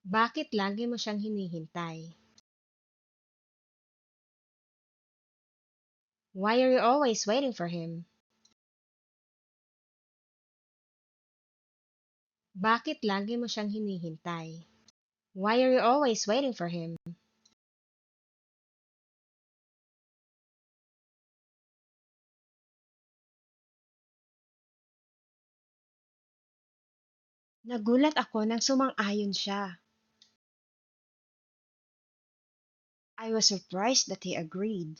Bakit lagi mo siyang hinihintay? Why are you always waiting for him? Bakit lagi mo siyang hinihintay? Why are you always waiting for him? Nagulat ako nang sumang-ayon siya. I was surprised that he agreed.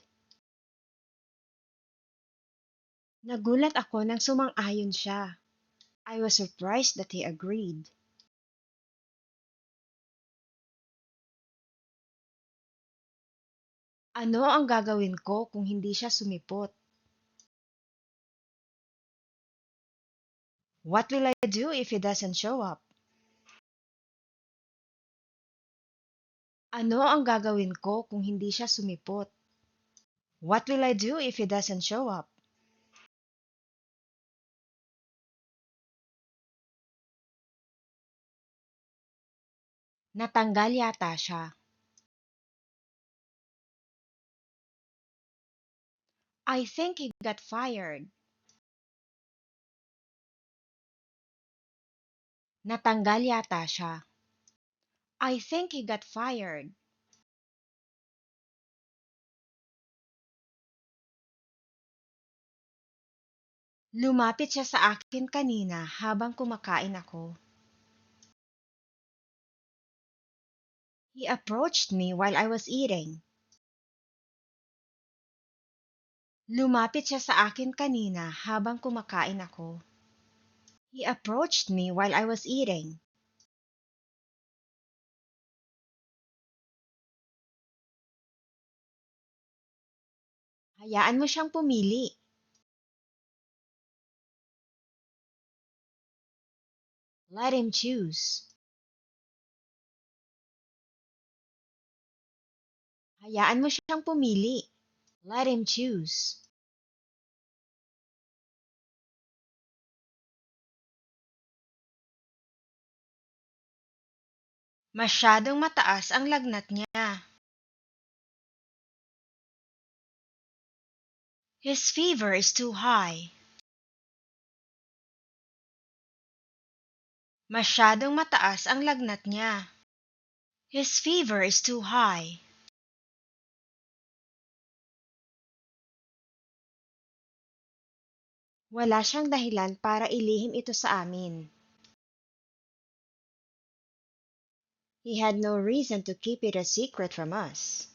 Nagulat ako nang sumang-ayon siya. I was surprised that he agreed. Ano ang gagawin ko kung hindi siya sumipot? What will I do if he doesn't show up? Ano ang gagawin ko kung hindi siya sumipot? What will I do if he doesn't show up? Natanggal yata siya. I think he got fired. Natanggal yata siya. I think he got fired. Lumapit siya sa akin kanina habang kumakain ako. He approached me while I was eating. Lumapit siya sa akin kanina habang kumakain ako. He approached me while I was eating. Hayaan mo siyang pumili. Let him choose. Hayaan mo siyang pumili. Let him choose. Masyadong mataas ang lagnat niya. His fever is too high. Masyadong mataas ang lagnat niya. His fever is too high. Wala siyang dahilan para ilihim ito sa amin. He had no reason to keep it a secret from us.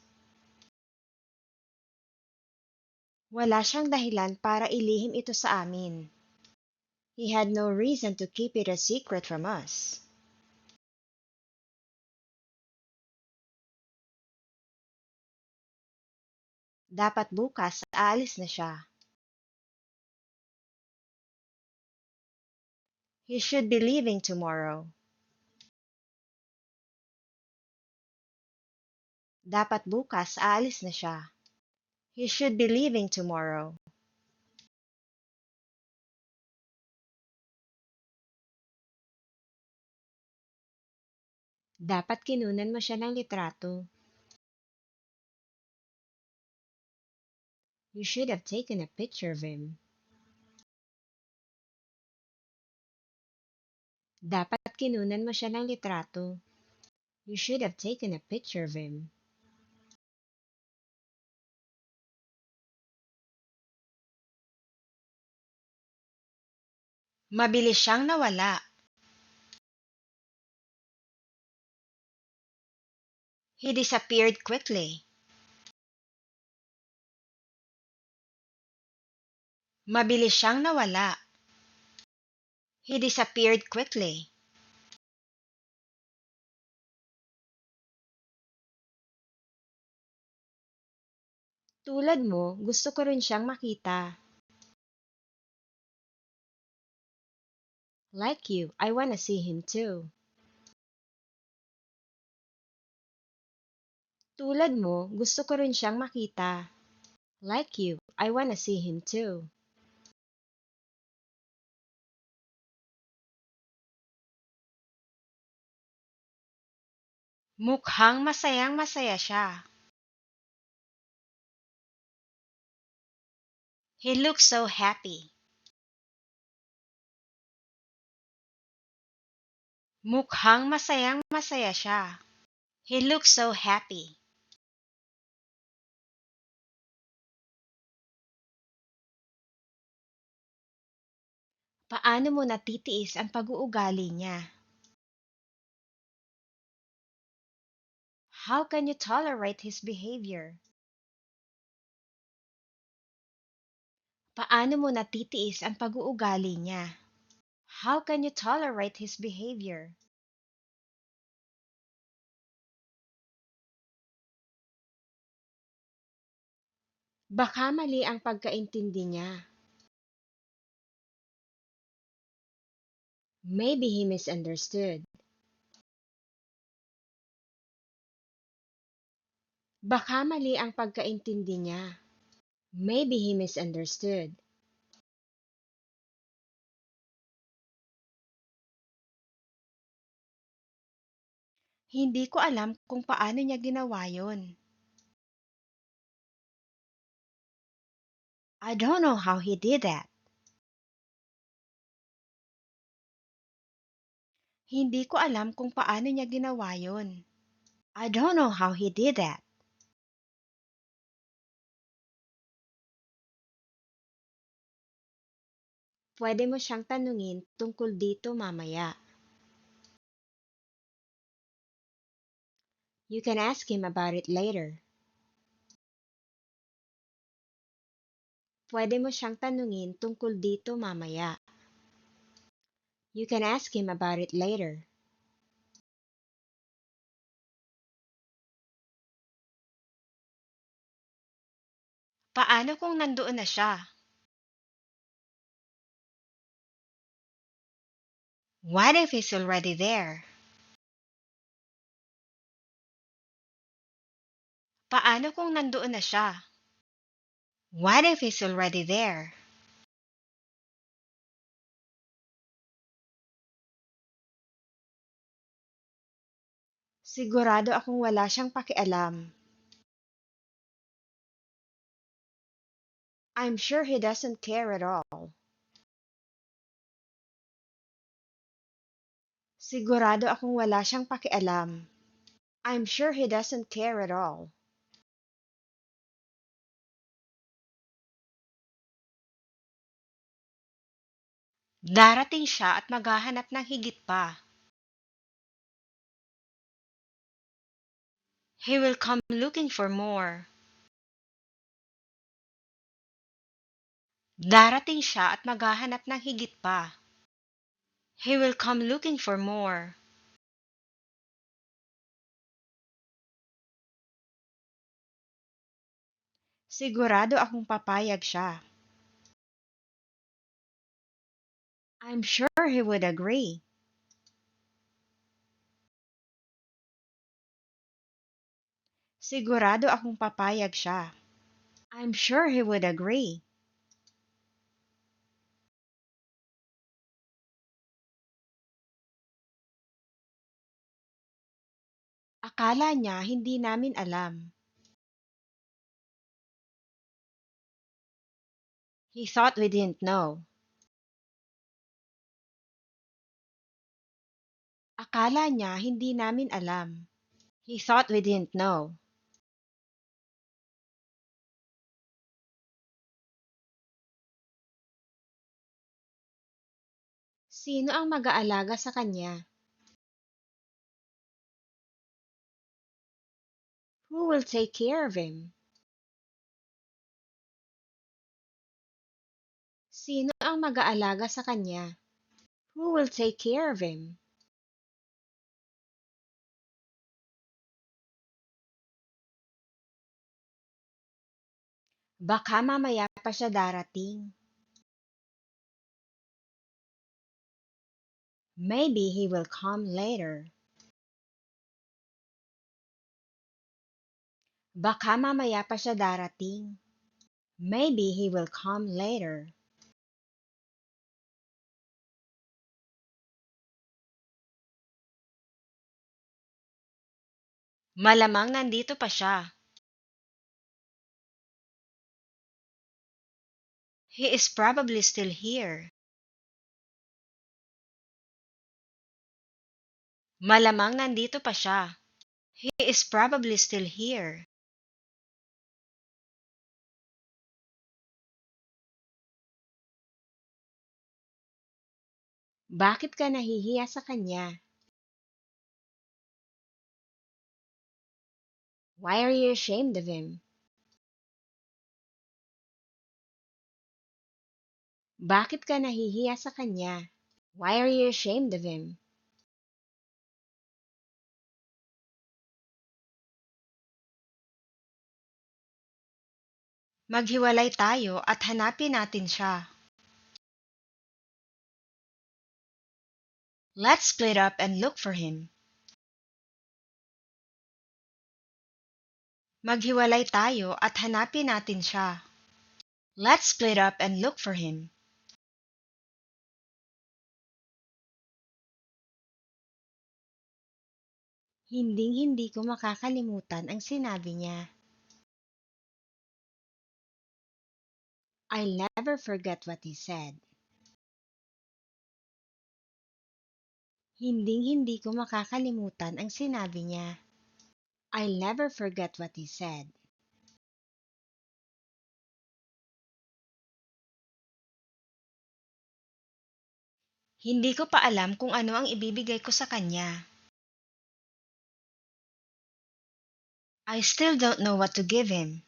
Wala siyang dahilan para ilihim ito sa amin. He had no reason to keep it a secret from us. Dapat bukas aalis na siya. He should be leaving tomorrow. Dapat bukas aalis na siya. He should be leaving tomorrow. Dapat kinunan mo siya ng litrato. You should have taken a picture of him. Dapat kinunan mo siya ng litrato. You should have taken a picture of him. Mabilis siyang nawala. He disappeared quickly. Mabilis siyang nawala. He disappeared quickly. Tulad mo, gusto ko rin siyang makita. Like you, I wanna see him too. Tulad mo, gusto ko rin siyang makita. Like you, I wanna see him too. Mukhang masayang masaya siya. He looks so happy. Mukhang masayang masaya siya. He looks so happy. Paano mo natitiis ang pag-uugali niya? How can you tolerate his behavior? Paano mo natitiis ang pag-uugali niya? How can you tolerate his behavior? Baka mali ang pagkaintindi niya. Maybe he misunderstood. Baka mali ang pagkaintindi niya. Maybe he misunderstood. Hindi ko alam kung paano niya ginawa yon. I don't know how he did that. Hindi ko alam kung paano niya ginawa yon. I don't know how he did that. Pwede mo siyang tanungin tungkol dito mamaya. You can ask him about it later. Pwede mo siyang tanungin tungkol dito mamaya. You can ask him about it later. Paano kung nandoon na siya? What if he's already there? Paano kung nandoon na siya? What if he's already there? Sigurado akong wala siyang pakialam. I'm sure he doesn't care at all. Sigurado akong wala siyang pakialam. I'm sure he doesn't care at all. Darating siya at maghahanap ng higit pa. He will come looking for more. Darating siya at maghahanap ng higit pa. He will come looking for more. Sigurado akong papayag siya. I'm sure he would agree. Sigurado akong papayag siya. I'm sure he would agree. Akala niya hindi namin alam. He thought we didn't know. Akala niya hindi namin alam. He thought we didn't know. Sino ang mag-aalaga sa kanya? Who will take care of him? Sino ang mag-aalaga sa kanya? Who will take care of him? Baka mamaya pa siya darating. Maybe he will come later. Baka mamaya pa siya darating. Maybe he will come later. Malamang nandito pa siya. He is probably still here. Malamang nandito pa siya. He is probably still here. Bakit ka nahihiya sa kanya? Why are you ashamed of him? Bakit ka nahihiya sa kanya? Why are you ashamed of him? Maghiwalay tayo at hanapin natin siya. Let's split up and look for him. Maghiwalay tayo at hanapin natin siya. Let's split up and look for him. Hinding-hindi ko makakalimutan ang sinabi niya. I'll never forget what he said. Hinding-hindi ko makakalimutan ang sinabi niya. I'll never forget what he said. Hindi ko pa alam kung ano ang ibibigay ko sa kanya. I still don't know what to give him.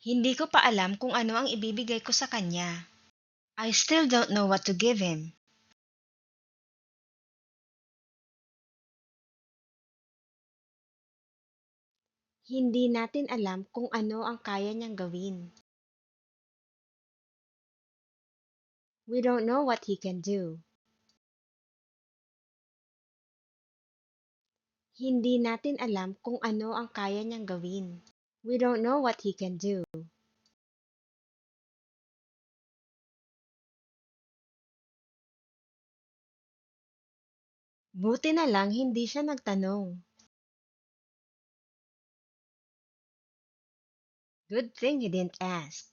Hindi ko pa alam kung ano ang ibibigay ko sa kanya. I still don't know what to give him. Hindi natin alam kung ano ang kaya niyang gawin. We don't know what he can do. Hindi natin alam kung ano ang kaya niyang gawin. We don't know what he can do. Buti na lang hindi siya nagtanong. Good thing he didn't ask.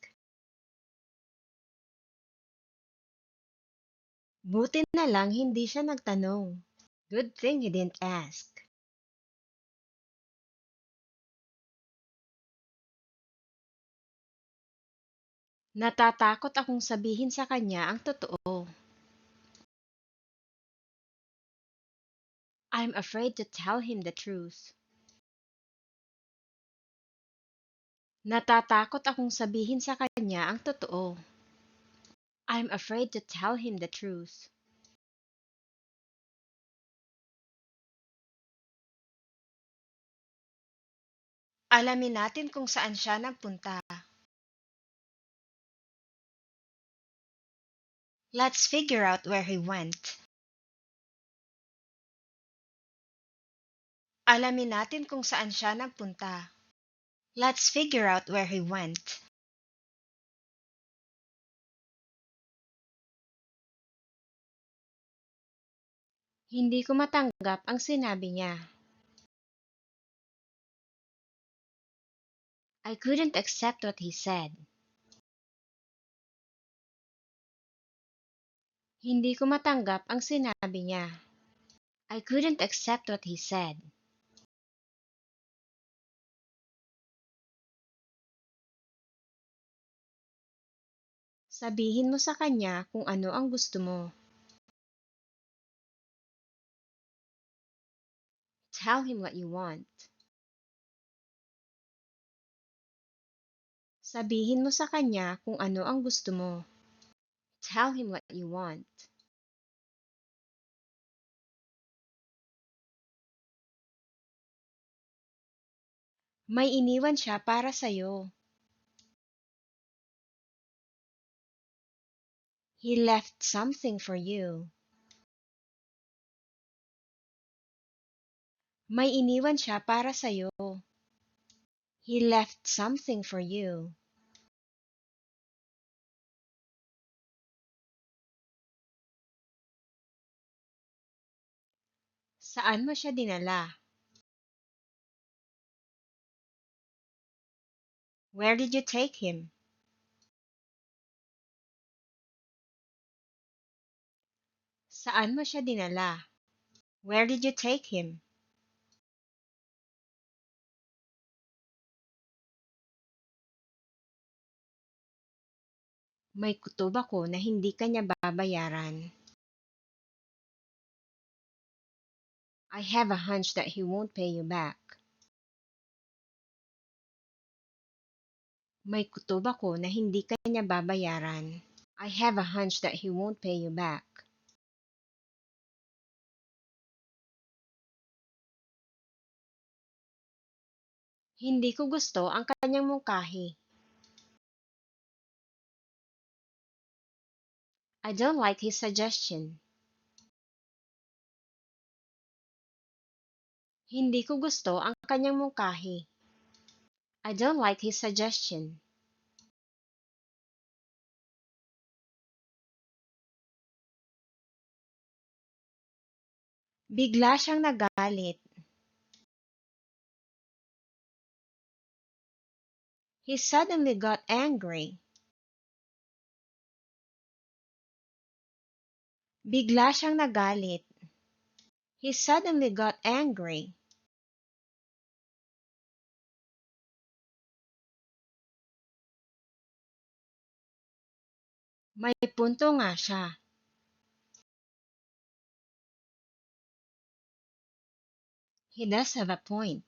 Buti na lang hindi siya nagtanong. Good thing he didn't ask. Natatakot akong sabihin sa kanya ang totoo. I'm afraid to tell him the truth. Natatakot akong sabihin sa kanya ang totoo. I'm afraid to tell him the truth. Alamin natin kung saan siya nagpunta. Let's figure out where he went. Alamin natin kung saan siya nagpunta. Let's figure out where he went. Hindi ko matanggap ang sinabi niya. I couldn't accept what he said. Hindi ko matanggap ang sinabi niya. I couldn't accept what he said. Sabihin mo sa kanya kung ano ang gusto mo. Tell him what you want. Sabihin mo sa kanya kung ano ang gusto mo. Tell him what you want. May iniwan siya para sa'yo. He left something for you. May iniwan siya para sa'yo. He left something for you. Saan mo siya dinala? Where did you take him? Saan mo siya dinala? Where did you take him? May kutob ako na hindi kanya babayaran. I have a hunch that he won't pay you back. May kutob ako na hindi kanya babayaran. I have a hunch that he won't pay you back. Hindi ko gusto ang kanyang mungkahi. I don't like his suggestion. Hindi ko gusto ang kanyang mungkahi. I don't like his suggestion. Bigla siyang nagalit. He suddenly got angry. Bigla siyang nagalit. He suddenly got angry. May punto nga siya. He does have a point.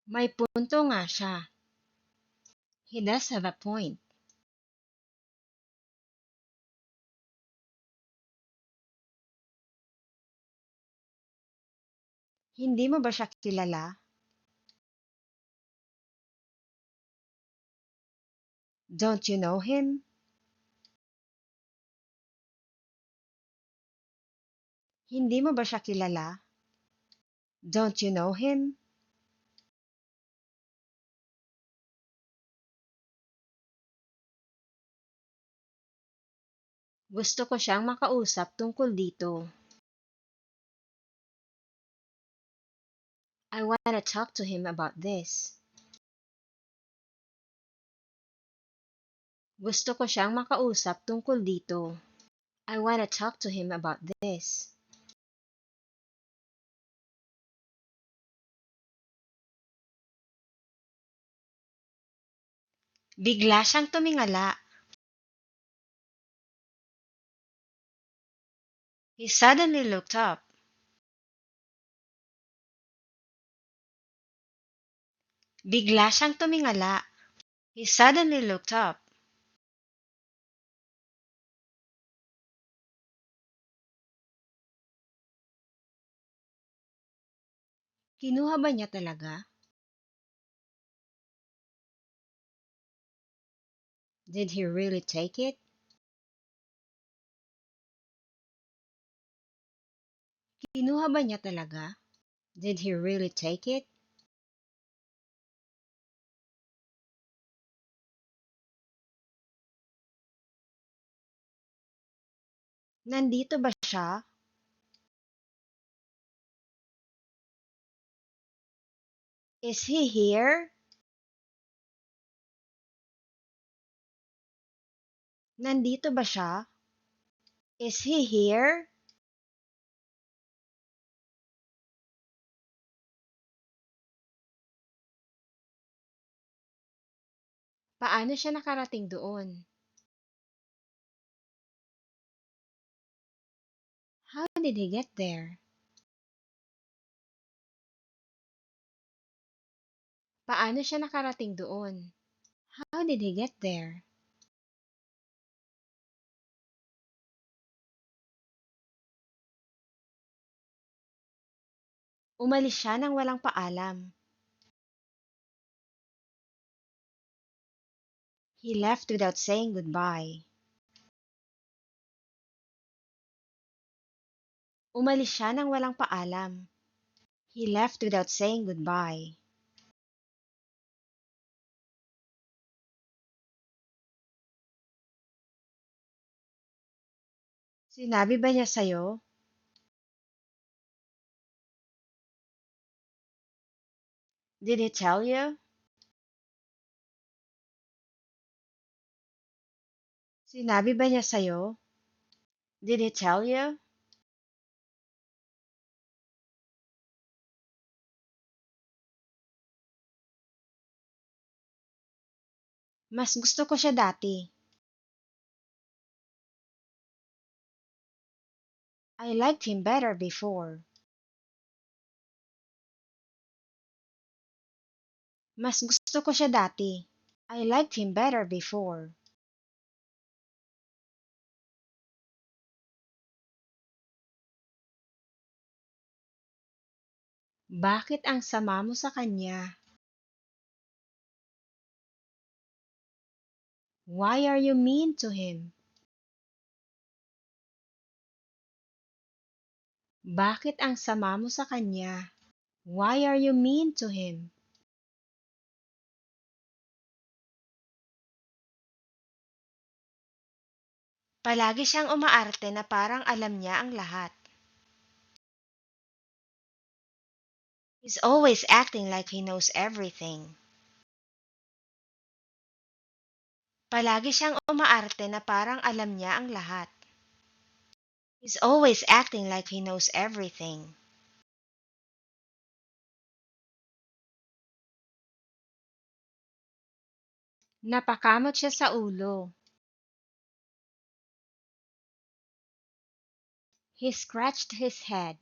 May punto nga siya. He does have a point. Hindi mo ba siya kilala? Don't you know him? Hindi mo ba siya kilala? Don't you know him? Gusto ko siyang makausap tungkol dito. I wanna talk to him about this. Gusto ko siyang makausap tungkol dito. I wanna talk to him about this. Bigla siyang tumingala. He suddenly looked up. Bigla siyang tumingala. He suddenly looked up. Kinuha ba niya talaga? Did he really take it? Kinuha ba niya talaga? Did he really take it? Nandito ba siya? Is he here? Nandito ba siya? Is he here? Paano siya nakarating doon? How did he get there? Paano siya nakarating doon? How did he get there? Umalis siya nang walang paalam. He left without saying goodbye. Umalis siya nang walang paalam. He left without saying goodbye. Sinabi ba niya sa'yo? Did he tell you? Sinabi ba niya sa'yo? Did he tell you? Mas gusto ko siya dati. I liked him better before. Mas gusto ko siya dati. I liked him better before. Bakit ang sama mo sa kanya? Why are you mean to him? Bakit ang sama mo sa kanya? Why are you mean to him? Palagi siyang umaarte na parang alam niya ang lahat. He's always acting like he knows everything. Palagi siyang umaarte na parang alam niya ang lahat. He's always acting like he knows everything. Napakamot siya sa ulo. He scratched his head.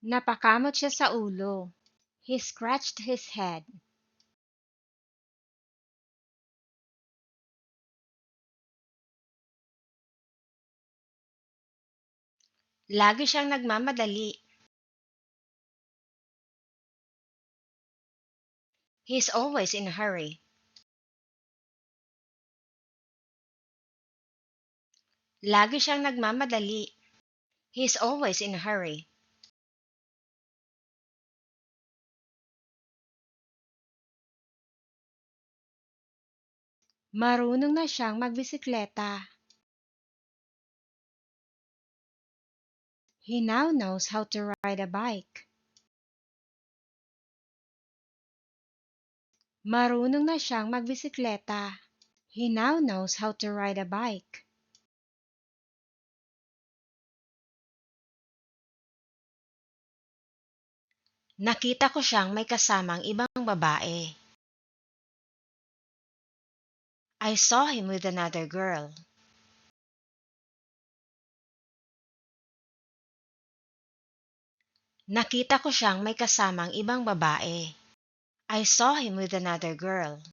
Napakamot siya sa ulo. He scratched his head. Lagi siyang nagmamadali. He's always in a hurry. Lagi siyang nagmamadali. He's always in a hurry. Marunong na siyang magbisikleta. He now knows how to ride a bike. Marunong na siyang magbisikleta. He now knows how to ride a bike. Nakita ko siyang may kasamang ibang babae. I saw him with another girl. Nakita ko siyang may kasamang ibang babae. I saw him with another girl.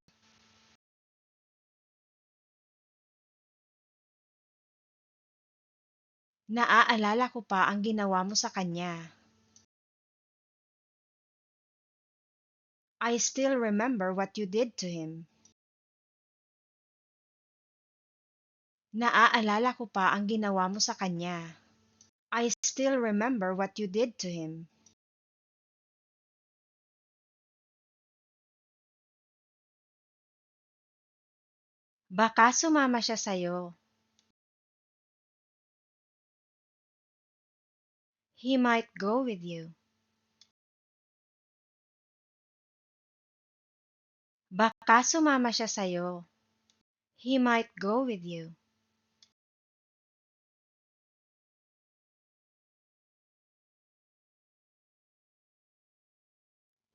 Naaalala ko pa ang ginawa mo sa kanya. I still remember what you did to him. Naaalala ko pa ang ginawa mo sa kanya. I still remember what you did to him. Baka sumama siya sa'yo. He might go with you. Baka sumama siya sa'yo. He might go with you.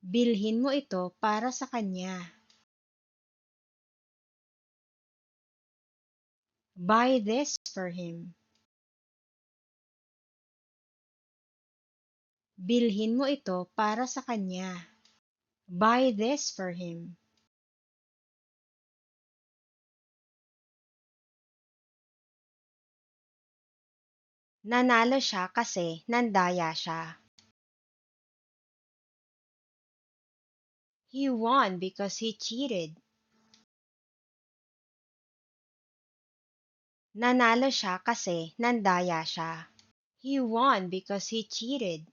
Bilhin mo ito para sa kanya. Buy this for him. Bilhin mo ito para sa kanya. Buy this for him. Nanalo siya kasi nandaya siya. He won because he cheated. Nanalo siya kasi nandaya siya. He won because he cheated.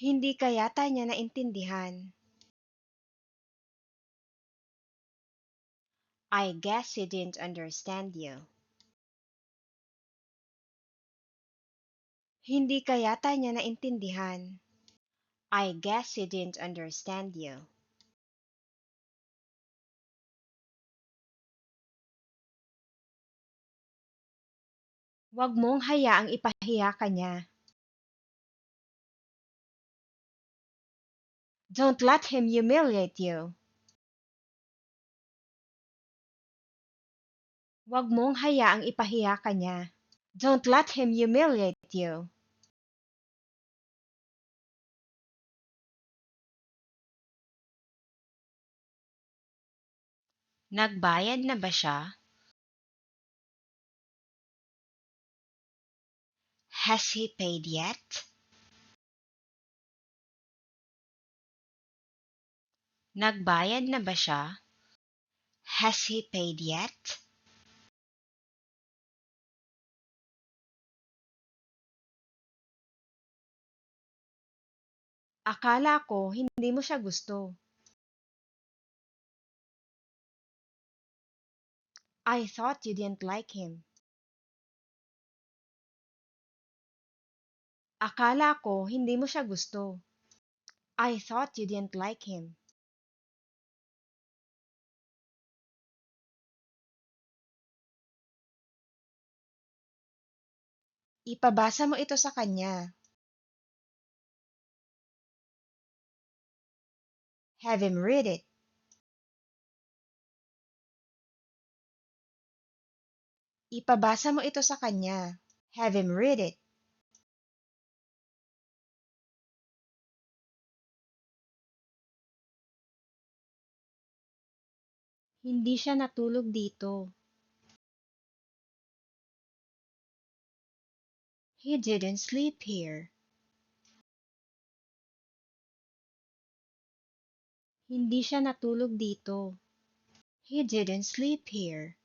Hindi ka yata niya naintindihan. I guess he didn't understand you. Hindi ka yata niya naintindihan. I guess he didn't understand you. Huwag mong hayaang ipahiya ka niya. Don't let him humiliate you. Huwag mong hayaang ipahiya ka niya. Don't let him humiliate you. Nagbayad na ba siya? Has he paid yet? Nagbayad na ba siya? Has he paid yet? Akala ko hindi mo siya gusto. I thought you didn't like him. Akala ko hindi mo siya gusto. I thought you didn't like him. Ipabasa mo ito sa kanya. Have him read it. Ipabasa mo ito sa kanya. Have him read it. Hindi siya natulog dito. He didn't sleep here. Hindi siya natulog dito. He didn't sleep here.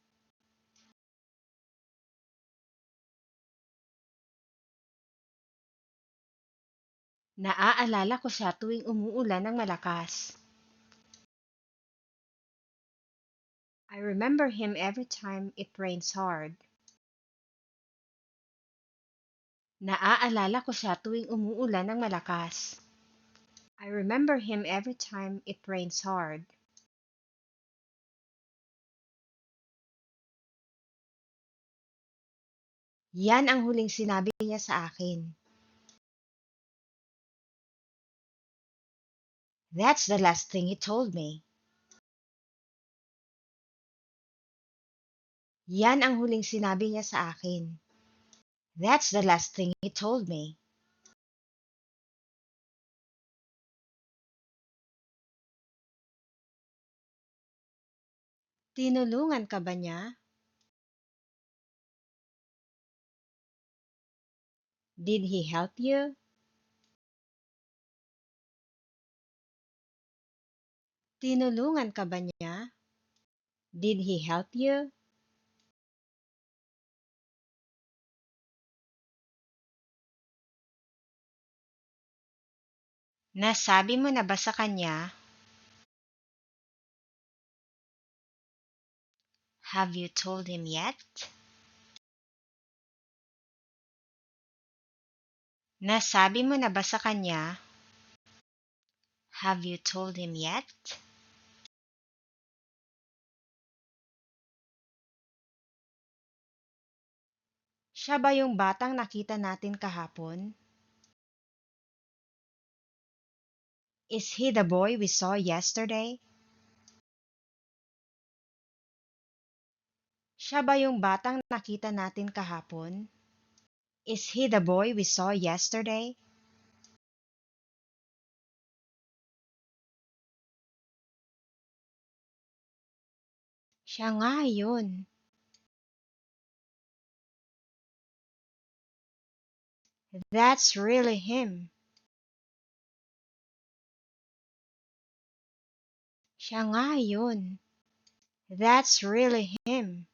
Naaalala ko siya tuwing umuulan ng malakas. I remember him every time it rains hard. Naaalala ko siya tuwing umuulan ng malakas. I remember him every time it rains hard. Yan ang huling sinabi niya sa akin. That's the last thing he told me. Yan ang huling sinabi niya sa akin. That's the last thing he told me. Tinulungan ka ba niya? Did he help you? Tinulungan ka ba niya? Did he help you? Nasabi mo na ba sa kanya? Have you told him yet? Nasabi mo na ba sa kanya? Have you told him yet? Siya ba yung batang nakita natin kahapon? Is he the boy we saw yesterday? Siya ba yung batang nakita natin kahapon? Is he the boy we saw yesterday? Siya nga yun. That's really him. Siya nga yun. That's really him.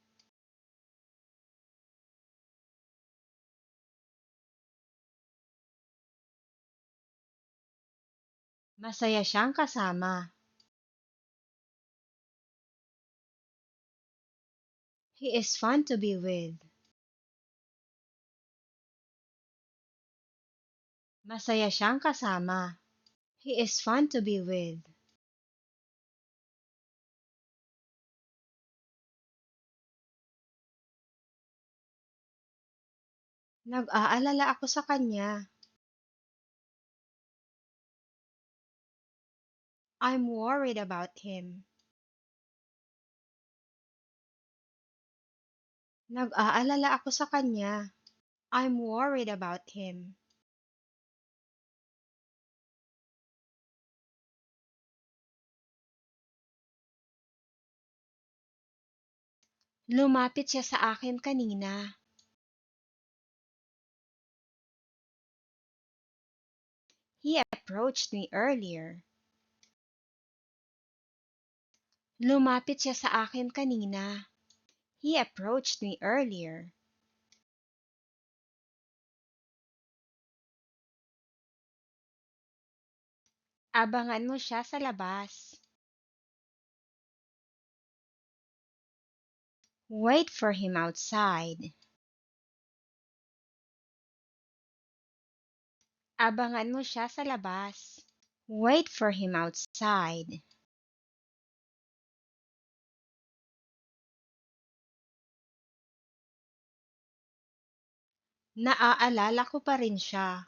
Masaya siyang kasama. He is fun to be with. Masaya siyang kasama. He is fun to be with. Nag-aalala ako sa kanya. I'm worried about him. Nag-aalala ako sa kanya. I'm worried about him. Lumapit siya sa akin kanina. He approached me earlier. Lumapit siya sa akin kanina. He approached me earlier. Abangan mo siya sa labas. Wait for him outside. Abangan mo siya sa labas. Wait for him outside. Naaalala ko pa rin siya.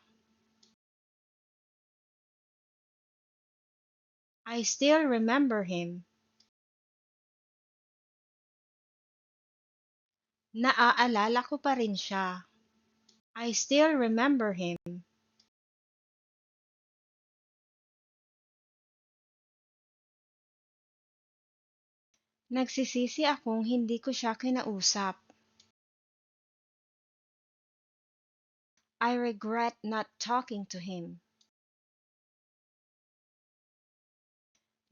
I still remember him. Naaalala ko pa rin siya. I still remember him. Nagsisisi akong hindi ko siya kinausap. I regret not talking to him.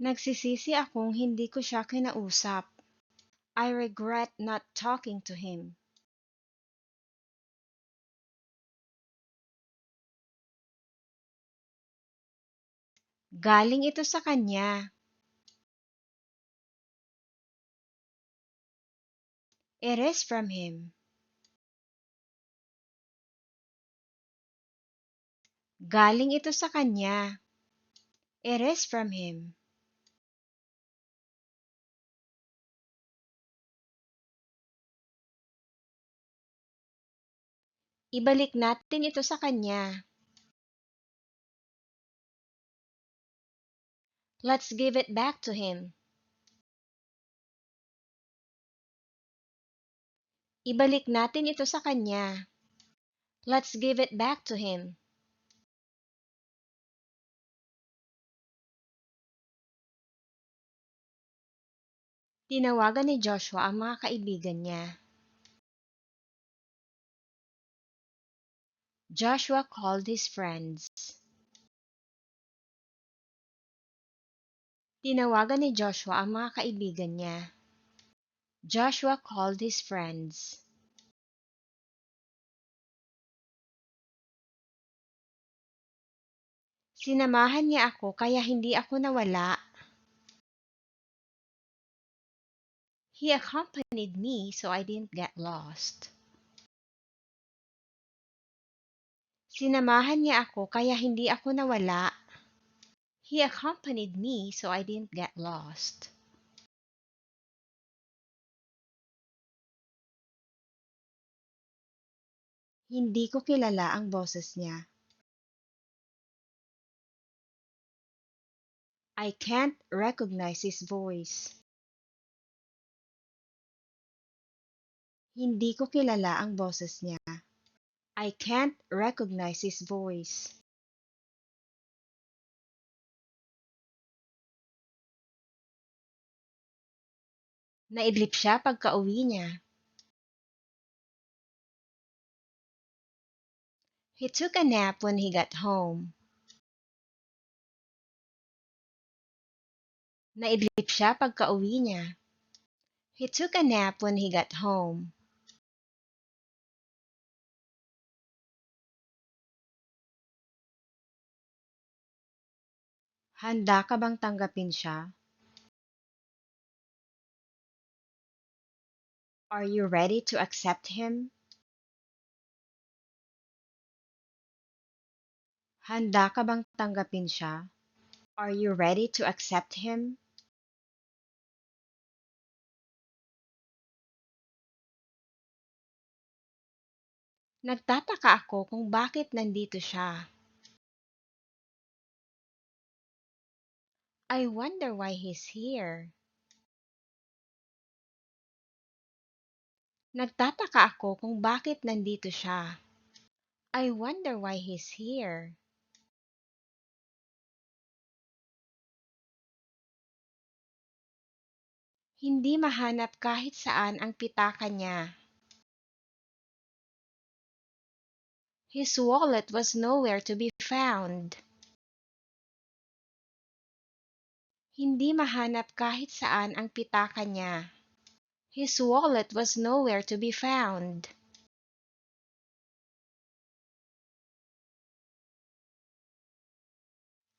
Nagsisisi akong hindi ko siya kinausap. I regret not talking to him. Galing ito sa kanya. It is from him. Galing ito sa kanya. It is from him. Ibalik natin ito sa kanya. Let's give it back to him. Ibalik natin ito sa kanya. Let's give it back to him. Tinawagan ni Joshua ang mga kaibigan niya. Joshua called his friends. Tinawagan ni Joshua ang mga kaibigan niya. Joshua called his friends. Sinamahan niya ako kaya hindi ako nawala. He accompanied me so I didn't get lost. Sinamahan niya ako kaya hindi ako nawala. He accompanied me so I didn't get lost. Hindi ko kilala ang boses niya. I can't recognize his voice. Hindi ko kilala ang boses niya. I can't recognize his voice. Naidlip siya pagka-uwi niya. He took a nap when he got home. Naidlip siya pagka-uwi niya. He took a nap when he got home. Handa ka bang tanggapin siya? Are you ready to accept him? Handa ka bang tanggapin siya? Are you ready to accept him? Nagtataka ako kung bakit nandito siya. I wonder why he's here. Nagtataka ako kung bakit nandito siya. I wonder why he's here. Hindi mahanap kahit saan ang pitaka niya. His wallet was nowhere to be found. Hindi mahanap kahit saan ang pitaka niya. His wallet was nowhere to be found.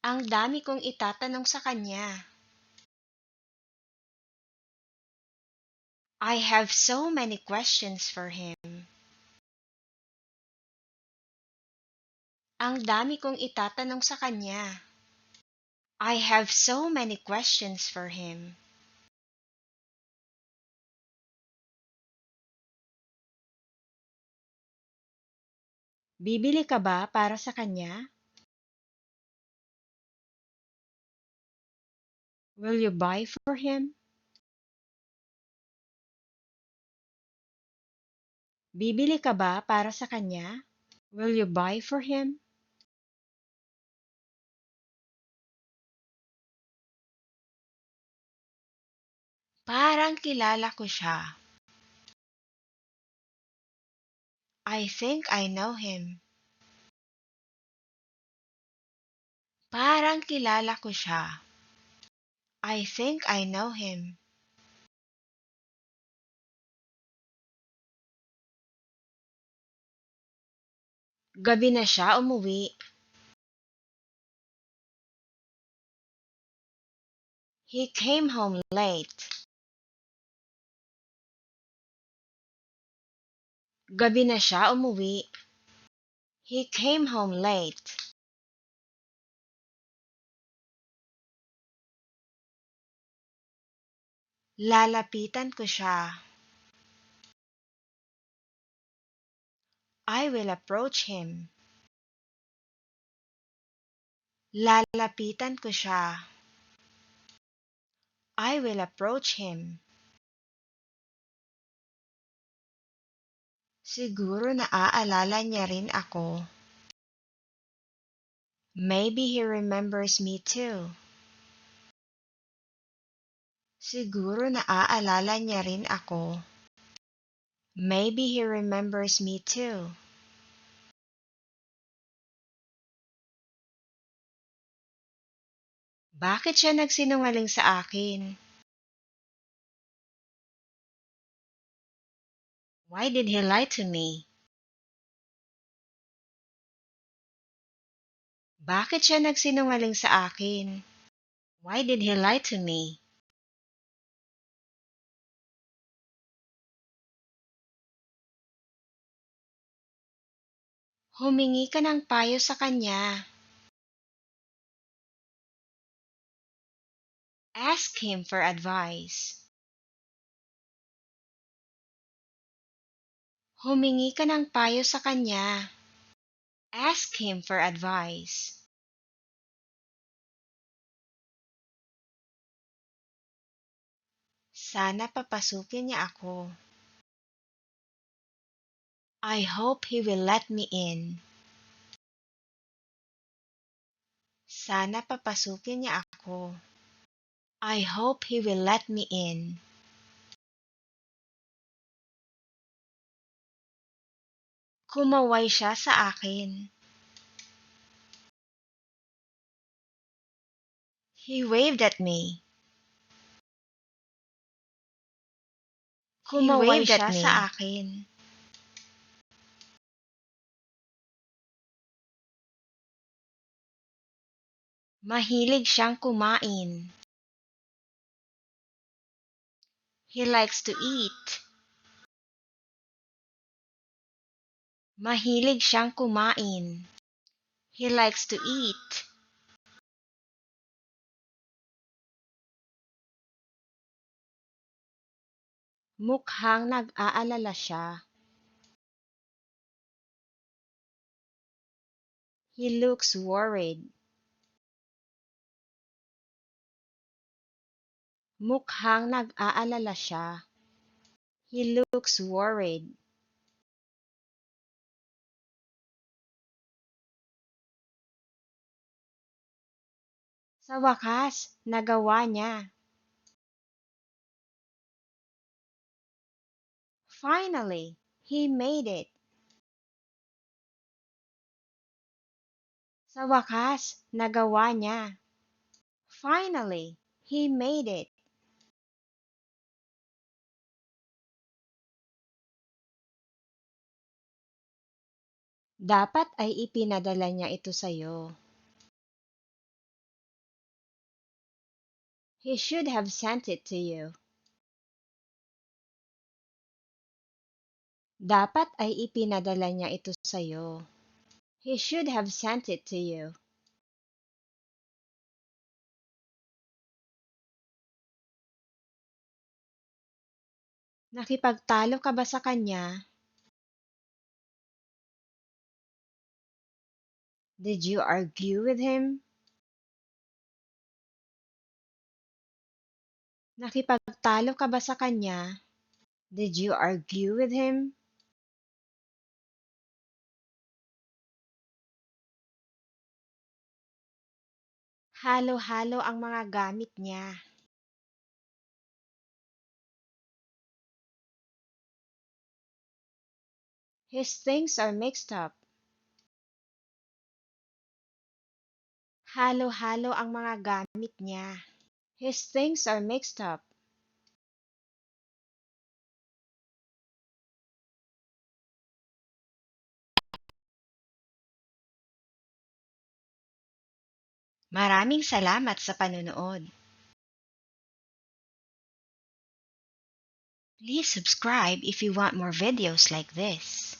Ang dami kong itatanong sa kanya. I have so many questions for him. Ang dami kong itatanong sa kanya. I have so many questions for him. Bibili ka ba para sa kanya? Will you buy for him? Bibili ka ba para sa kanya? Will you buy for him? Parang kilala ko siya. I think I know him. Parang kilala ko siya. I think I know him. Gabi na siya umuwi. He came home late. Gabi na siya umuwi. He came home late. Lalapitan ko siya. I will approach him. Lalapitan ko siya. I will approach him. Siguro naaalala niya rin ako. Maybe he remembers me too. Siguro naaalala niya rin ako. Maybe he remembers me too. Bakit siya nagsinungaling sa akin? Why did he lie to me? Bakit siya nagsinungaling sa akin? Why did he lie to me? Humingi ka ng payo sa kanya. Ask him for advice. Humingi ka ng payo sa kanya. Ask him for advice. Sana papasukin niya ako. I hope he will let me in. Sana papasukin niya ako. I hope he will let me in. Kumaway siya sa akin. He waved at me. Kumaway siya sa akin. Mahilig siyang kumain. He likes to eat. Mahilig siyang kumain. He likes to eat. Mukhang nag-aalala siya. He looks worried. Mukhang nag-aalala siya. He looks worried. Sa wakas, nagawa niya. Finally, he made it. Sa wakas, nagawa niya. Finally, he made it. Dapat ay ipinadala niya ito sa'yo. He should have sent it to you. Dapat ay ipinadala niya ito sa'yo. He should have sent it to you. Nakipagtalo ka ba sa kanya? Did you argue with him? Nakipagtalo ka ba sa kanya? Did you argue with him? Halo-halo ang mga gamit niya. His things are mixed up. Halo-halo ang mga gamit niya. His things are mixed up. Maraming salamat sa panunood. Please subscribe if you want more videos like this.